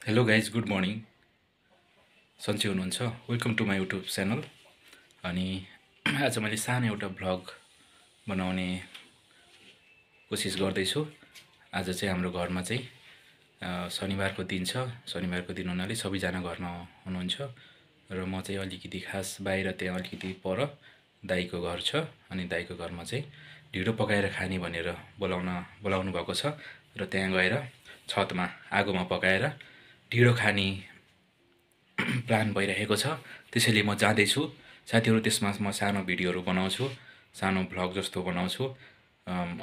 Hello guys, good morning. सन्चै हुनुहुन्छ? Welcome to my YouTube channel. अनि आज मैले सानो एउटा भ्लग बनाउने कोसिस गर्दैछु। आज चाहिँ हाम्रो घरमा चाहिँ शनिबारको दिन छ। शनिबारको दिन हुनाले सबैजना घरमा हुनुहुन्छ र म चाहिँ अलिकति खास बाहिर त्यहाँ अलिकति पर दाइको घर छ। अनि दाइको घरमा चाहिँ ढिँडो पकाएर खाने भनेर बोलाउनु भएको छ र त्यहाँ गएर छतमा आगोमा पकाएर ढिँडो खाने प्लान भइरहेको छ। त्यसैले म जाँदैछु साथीहरू। त्यसमा म सानो भिडियोहरू बनाउँछु, सानो भ्लग जस्तो बनाउँछु।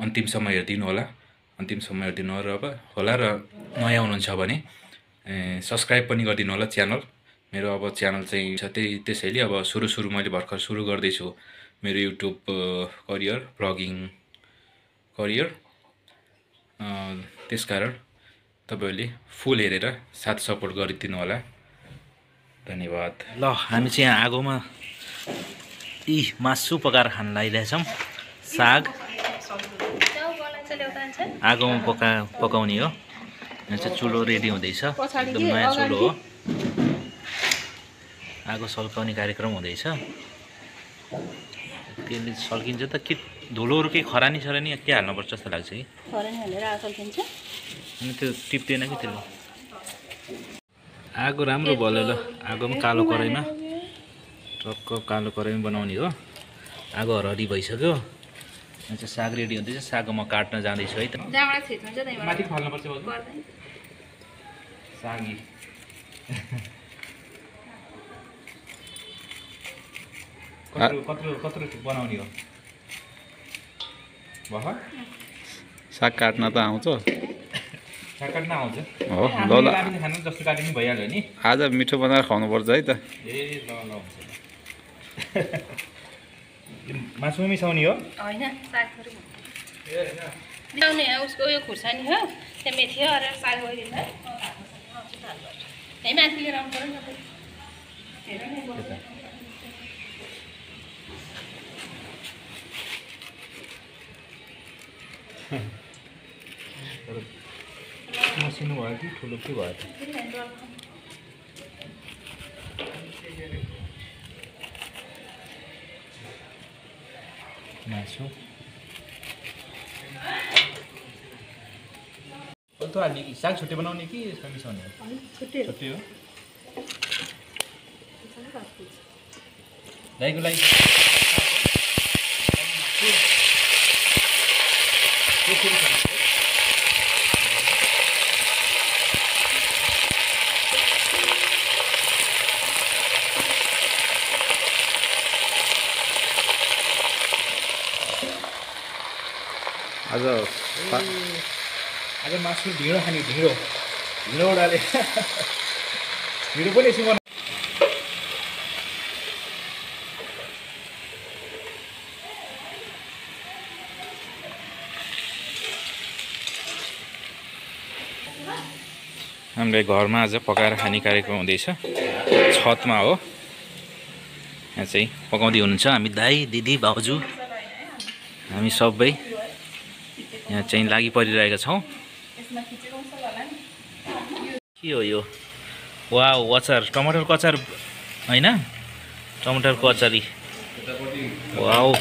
अन्तिमसम्म हेरिदिनु होला, अन्तिमसम्म हेरिदिनु होला र नयाँ हुनुहुन्छ भने सब्सक्राइब पनि गरिदिनु होला च्यानल। मेरो अब च्यानल चाहिँ छ त्यसैले अब सुरु मैले भर्खर सुरु गर्दैछु मेरो युट्युब करियर, भ्लगिङ करियर। त्यसकारण तपाईहरूले फुल हेरेर साथ सपोर्ट गरिदिनु होला। धन्यवाद। ल हामी चाहिँ यहाँ आगोमा मासु पकाएर खान लागिरहेछौँ। साग आगोमा पकाउने हो। यहाँ चाहिँ चुलो रेडी हुँदैछ, एकदम नयाँ चुलो हो। आगो सल्काउने कार्यक्रम हुँदैछ। त्यसले सल्किन्छ त के धुलोहरू केही खरानी सरानी के हाल्नुपर्छ जस्तो लाग्छ कि खरानी हालेर आगो सल्किन्छ। अनि त्यो टिप्दैन कि त्यसले। आगो राम्रो भयो। ल आगोमा कालो कराईमा टक्क कालो कराईमा बनाउने हो। आगो हरहरी भइसक्यो। यहाँ चाहिँ साग रेडी हुँदैछ। साग म काट्न जाँदैछु है त। माथि फाल्नुपर्छ सागी। कत्रो बनाउने हो? साग काट्न त आउँछ? साग काट्न आउँछ हो। ल खानु जस्तो काटे पनि भइहाल्यो नि। आज मिठो बनाएर खुवाउनुपर्छ है त। ए ल हुन्छ। मासु मिसाउने हो? होइन, सागहरू मिलाउने उसको यो खुर्सानी हो, त्यहाँ मेथी हो अरे साग गरिदिन्छ। त्यही माथि लिएर आउनु पर्यो नि। मसिनो भयो कि ठुलो के भयो त? मासु कस्तो हाल्ने कि? साग छुट्टै बनाउने कि यसमा मिसाउने? छुट्टै हो। दाइको लागि आज मासु ढिँडो खाने। ढिँडो डाले ढिँडो पनि यसो बना। हामीले घरमा आज पकाएर खाने कार्यक्रम हुँदैछ। छतमा हो। यहाँ चाहिँ पकाउँदै हुनुहुन्छ हामी दाइ दिदी भाउजू। हामी सबै यहाँ चाहिँ लागि परिरहेका छौँ। के हो यो? वाउ, अचार, टमाटरको अचार होइन, टमाटरको अचारी। वाउ,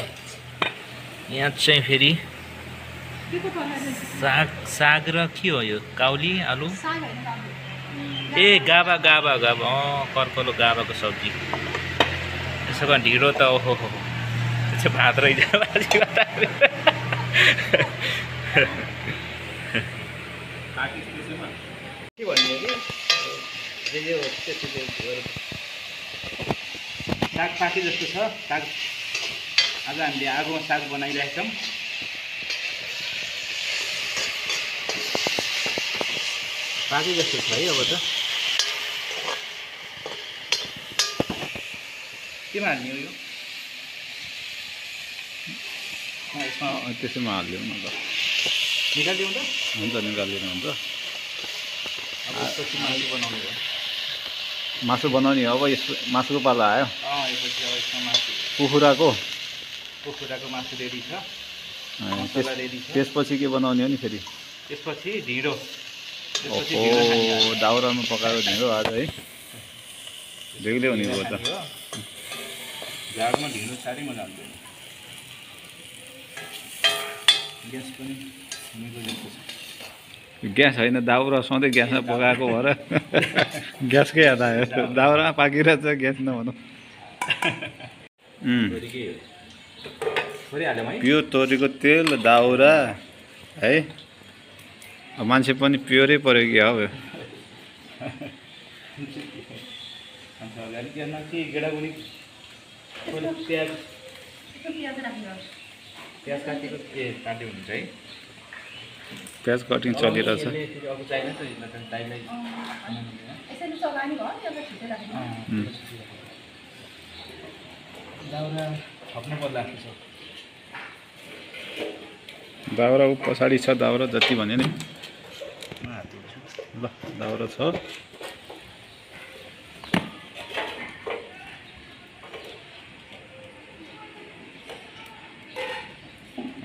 यहाँ चाहिँ फेरि साग र के हो यो? काउली आलु ए गाबा कर्कलो गाबाको सब्जी। त्यसो भने ढिँडो त ओहो हो, त्यो चाहिँ भात रहेछ। के भन्ने कि साग पाके जस्तो छ। साग आज हामीले आगोमा साग बनाइरहेछौँ। पाके जस्तो छ है। अब त केमा हाल्ने हो यो? यसमा त्यसैमा हालिदिउँ न त। निकालिदिउँ त? हुन्छ, निकालिदिनु हुन्छ। अब यसपछि मासु बनाउने हो। मासु बनाउने अब यस मासुको पाला आयो। यसपछि अब यसमा मासु कुखुराको मासु रेडी छ। मसला रेडी छ। त्यसपछि के बनाउने हो नि फेरि? त्यसपछि ढिँडो त्यसपछि ढिँडो खाने ओहो दाउरामा पकाएको ढिँडो आज है बेग्लै हुने भयो त जाडोमा ढिँडो साह्रै मजा आउँछ ग्यास पनि निको जस्तो छ ग्यास होइन दाउरा सधैँ ग्यासमा पकाएको भएर ग्यासकै याद आयो दाउरामा पाकिरहेछ ग्यास नभनौँ के छोडिहाल्यौँ है प्योर तोरीको तेल दाउरा है अब मान्छे पनि प्योरै पऱ्यो कि अब अलिक के गेडागुडी प्याज प्याज काटेको काट्यो हुन्छ है प्याज कटिङ चलिरहेछ अब चाहिएन त दाइलाई दाउरा थप्नु पर्ला दाउरा ऊ पछाडि छ दाउरा जति भने नि ल दाउरा छ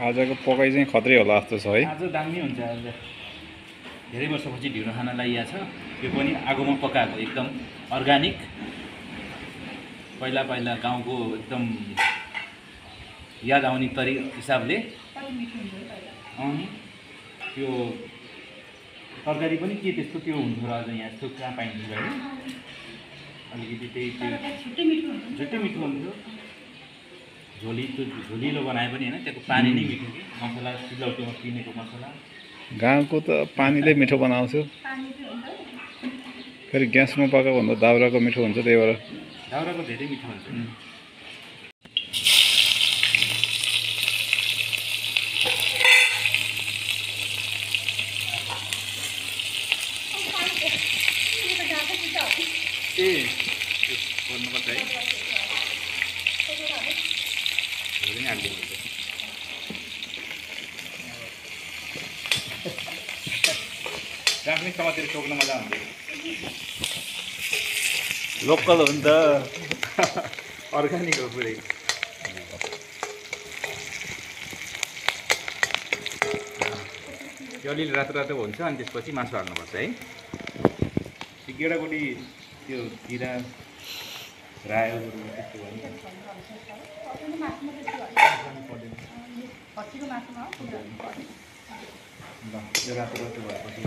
आजको पकाइ चाहिँ खत्रै होला जस्तो छ है आज दामी हुन्छ आज धेरै वर्षपछि ढिँडो खान लागिएको छ यो पनि आगोमा पकाएको एकदम अर्ग्यानिक पहिला पहिला गाउँको एकदम याद आउने हिसाबले त्यो तरकारी पनि के त्यस्तो त्यो हुन्थ्यो र आज यहाँ यस्तो कहाँ पाइन्थ्यो है अलिकति त्यही त्यो झुट्टै मिठो हुन्थ्यो झोलिलो बनाए पनि होइन त्यसको पानी नै मिठो कि मसला सिलौटीमा पिनेको मसला गाउँको त पानीले मिठो बनाउँछु फेरि ग्यासमा पकाएको भन्दा दाउराको मिठो हुन्छ त्यही भएर दाउराको धेरै मिठो हुन्छ ए गर्नुपर्छ है धेरै नै हालिदिनु हुन्छ राख्ने समातेर टोक्न मजा हुन्छ लोकल हो नि त अर्ग्यानिक हो पुरै त्यो अलिअलि रातो रातो हुन्छ अनि त्यसपछि मासु हाल्नुपर्छ है त्यो गेडागुडी त्यो जिरा रायोहरू त्यस्तो भयो ल त्यो रातो रातो भएपछि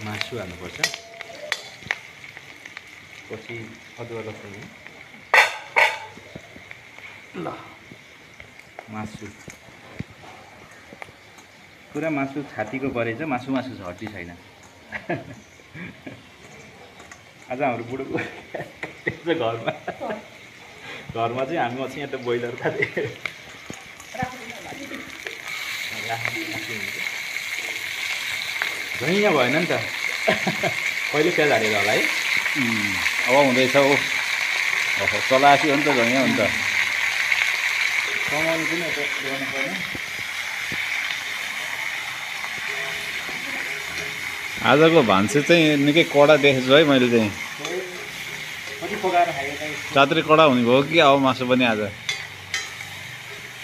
मासु हाल्नुपर्छ पछि अदुवा लसुन ल मासु पुरा मासु छातीको परेछ मासु छ हड्डी छैन आज हाम्रो बुढोको त्यस्तो घरमा चाहिँ हामी चाहिँ यहाँ त बोइलर खाँदै झैँ भएन नि त कहिले प्याज हालेर होला है अब हुँदैछ हो चलासी हो नि त झैँ हो नि त कमाउनु पनि गर्नु पर्ने आजको भान्से चाहिँ निकै कडा देखेछु है मैले चाहिँ कति पकाएर खायो त चात्रै कडा हुने भयो कि अब मासु पनि आज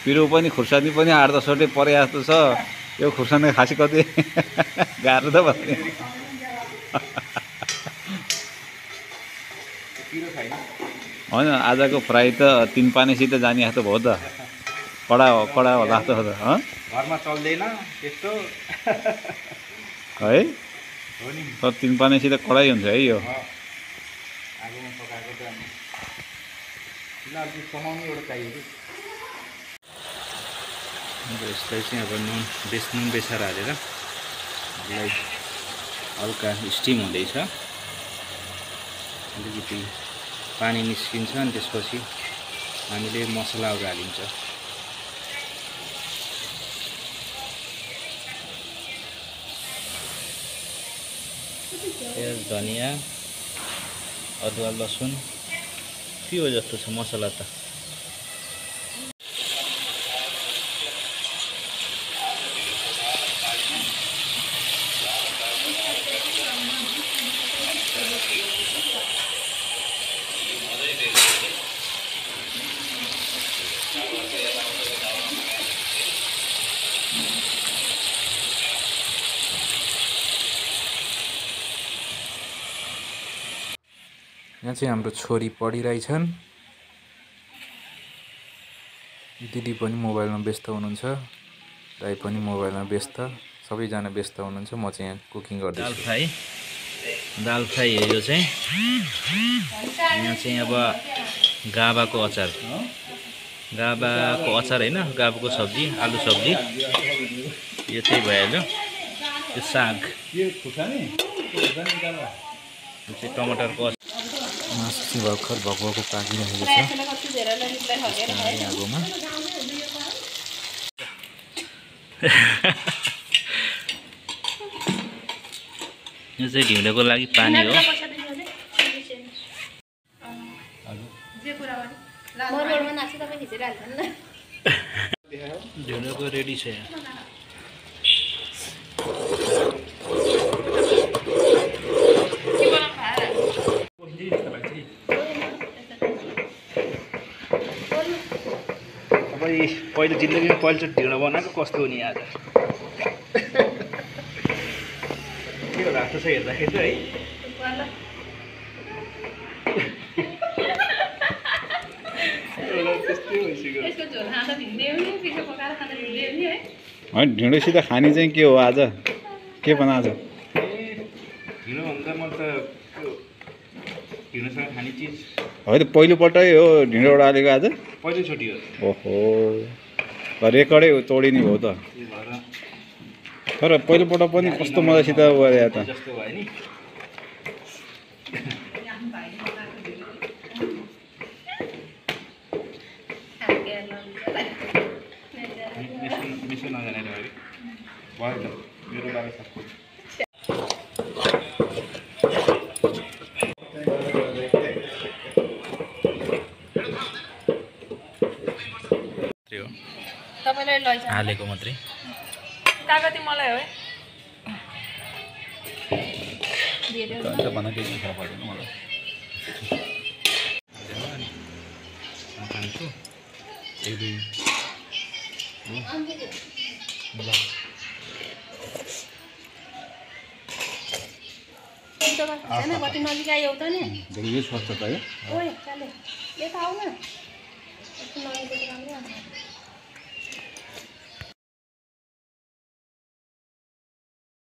पिरो पनि खुर्सानी पनि 8-10 वटै परे जस्तो छ यो खुर्सानी खासी कति गाह्रो त बस्ने पिरो छैन होइन आजको फ्राई त 3 पानीसित जाने जस्तो भयो त कडा होला जस्तो छ त घरमा चल्दैन त्यस्तो है हो नि तर 3 पानीसित कडै हुन्छ है यो आगोमा पकाएको त फिलहाल कमाउनु एउटा चाहियो कि यसलाई चाहिँ अब नुन बेसार हालेर यसलाई हल्का स्टिम हुँदैछ अलिकति पानी निस्किन्छ अनि त्यसपछि हामीले मसलाहरू हालिन्छ प्याज धनियाँ अदुवा लसुन के हो जस्तो छ मसला त यहाँ चाहिँ हाम्रो छोरी पढिरहेछन्। दिदी पनि मोबाइलमा व्यस्त हुनुहुन्छ, दाइ पनि मोबाइलमा व्यस्त, सबैजना व्यस्त हुनुहुन्छ। म चाहिँ यहाँ कुकिङ गर्दैछु। दाल फ्राई हो यो चाहिँ। यहाँ चाहिँ अब गाबाको अचार, होइन, गाबाको सब्जी, आलु सब्जी, यो चाहिँ भइहाल्यो। यो साग, यो चाहिँ टमाटरको मासु चाहिँ भर्खर भगवाको पाकिरहेको छ आगोमा। यो चाहिँ ढिँडोको लागि पानी हो। ढिँडोको रेडी छ यहाँ। पहिलो जिन्दगीमा पहिलोचोटि ढिँडो बनाएको कस्तो हुने आज के हो लाग्छ हेर्दाखेरि चाहिँ है। ढिँडोसित खाने चाहिँ के हो आज, के बनाएको छ? ढिँडोभन्दा म त ढिँडोसँग खाने चिज होइन, पहिलोपल्टै हो ढिँडो डालेको आज? पहिलोचोटि हो। ओहो, रेकर्डै तोडिने हो त। तर पहिलोपल्ट पनि कस्तो मजासित गरे त। जस्तो भयो नि। मिसो नजाने भयो त मेरो लागि सबै। तपाईलाई लैजानु हालेको मात्रै कागती मलाई हो भन केही थाहा पर्दैन मलाई। खान्छु एक दुई कति नजिक आयो त नि देखि यो स्वस्थ त यो। ओए चाले यता आऊ न यस्तो नजिक राम्रै आउँछ